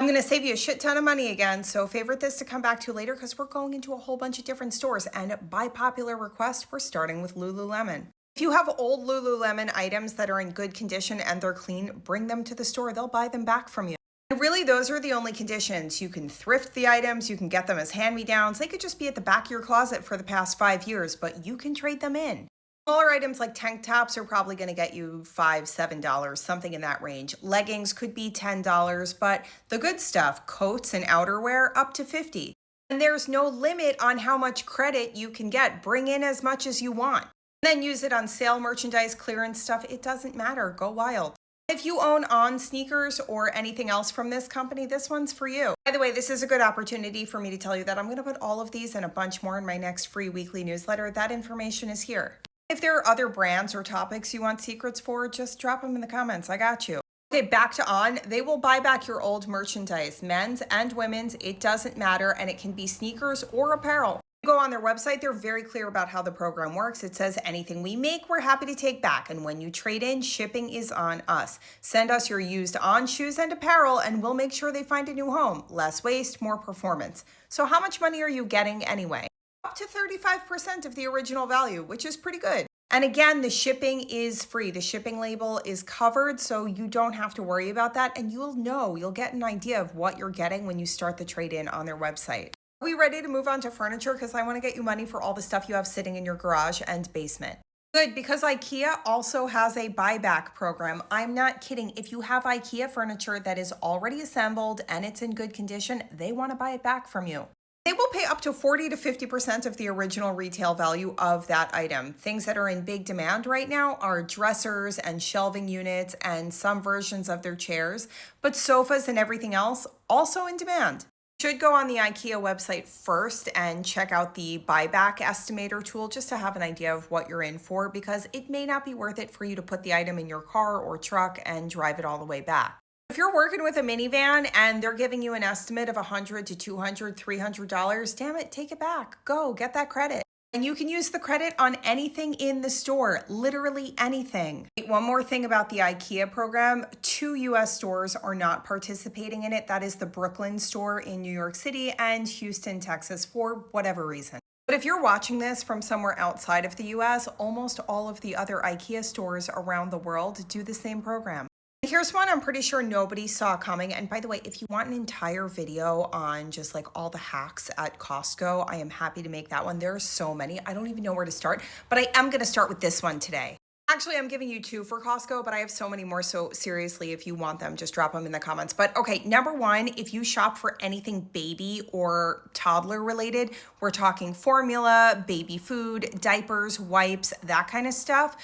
going to save you a shit ton of money again, so favorite this to come back to later because we're going into a whole bunch of different stores. And by popular request, we're starting with Lululemon. If you have old Lululemon items that are in good condition and they're clean, bring them to the store. They'll buy them back from you. And really, those are the only conditions. You can thrift the items, you can get them as hand-me-downs. They could just be at the back of your closet for the past 5 years, but you can trade them in. Smaller items like tank tops are probably going to get you $5, $7, something in that range. Leggings could be $10, but the good stuff, coats and outerwear, up to $50. And there's no limit on how much credit you can get. Bring in as much as you want. Then use it on sale merchandise, clearance stuff. It doesn't matter. Go wild. If you own On sneakers or anything else from this company, this one's for you. By the way, this is a good opportunity for me to tell you that I'm going to put all of these and a bunch more in my next free weekly newsletter. That information is here. If there are other brands or topics you want secrets for, just drop them in the comments. I got you. Okay, back to On. They will buy back your old merchandise, men's and women's. It doesn't matter, and it can be sneakers or apparel. You go on their website, they're very clear about how the program works. It says anything we make, we're happy to take back. And when you trade in, shipping is on us. Send us your used On shoes and apparel, and we'll make sure they find a new home. Less waste, more performance. So how much money are you getting anyway? Up to 35% of the original value, which is pretty good. And again, the shipping is free. The shipping label is covered, so you don't have to worry about that. And you'll get an idea of what you're getting when you start the trade-in on their website. Are we ready to move on to furniture? Because I want to get you money for all the stuff you have sitting in your garage and basement. Good, because IKEA also has a buyback program. I'm not kidding. If you have IKEA furniture that is already assembled and it's in good condition, they want to buy it back from you. They will pay up to 40 to 50% of the original retail value of that item. Things that are in big demand right now are dressers and shelving units and some versions of their chairs, but sofas and everything else also in demand. You should go on the IKEA website first and check out the buyback estimator tool just to have an idea of what you're in for, because it may not be worth it for you to put the item in your car or truck and drive it all the way back. If you're working with a minivan and they're giving you an estimate of $100 to $200, $300, damn it, take it back. Go, get that credit. And you can use the credit on anything in the store, literally anything. One more thing about the IKEA program, 2 US stores are not participating in it. That is the Brooklyn store in New York City and Houston, Texas, for whatever reason. But if you're watching this from somewhere outside of the US, almost all of the other IKEA stores around the world do the same program. Here's one I'm pretty sure nobody saw coming. And by the way, if you want an entire video on just like all the hacks at Costco, I am happy to make that one. There are so many. I don't even know where to start, but I am going to start with this one today. Actually, I'm giving you 2 for Costco, but I have so many more. So seriously, if you want them, just drop them in the comments. But okay, number 1, if you shop for anything baby or toddler related, we're talking formula, baby food, diapers, wipes, that kind of stuff.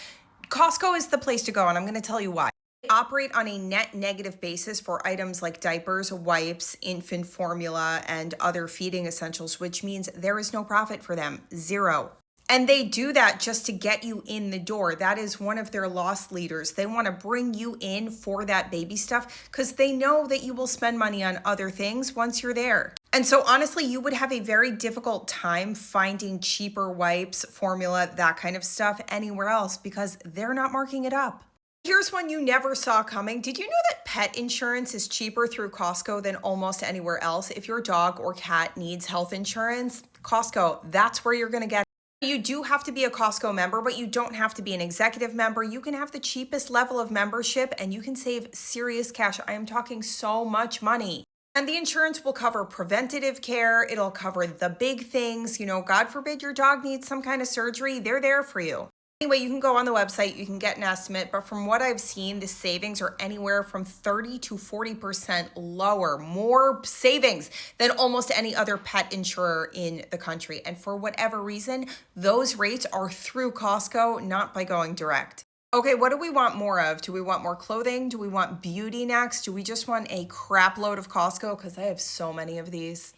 Costco is the place to go, and I'm going to tell you why. Operate on a net negative basis for items like diapers, wipes, infant formula, and other feeding essentials, which means there is no profit for them, 0. And they do that just to get you in the door. That is one of their loss leaders. They want to bring you in for that baby stuff because they know that you will spend money on other things once you're there. And so honestly, you would have a very difficult time finding cheaper wipes, formula, that kind of stuff anywhere else because they're not marking it up. Here's one you never saw coming. Did you know that pet insurance is cheaper through Costco than almost anywhere else? If your dog or cat needs health insurance, Costco, that's where you're going to get it. You do have to be a Costco member, but you don't have to be an executive member. You can have the cheapest level of membership and you can save serious cash. I am talking so much money. And the insurance will cover preventative care. It'll cover the big things. God forbid your dog needs some kind of surgery. They're there for you. Anyway, you can go on the website, you can get an estimate, but from what I've seen, the savings are anywhere from 30 to 40% lower, more savings than almost any other pet insurer in the country. And for whatever reason, those rates are through Costco, not by going direct. Okay, what do we want more of? Do we want more clothing? Do we want beauty next? Do we just want a crap load of Costco? Because I have so many of these.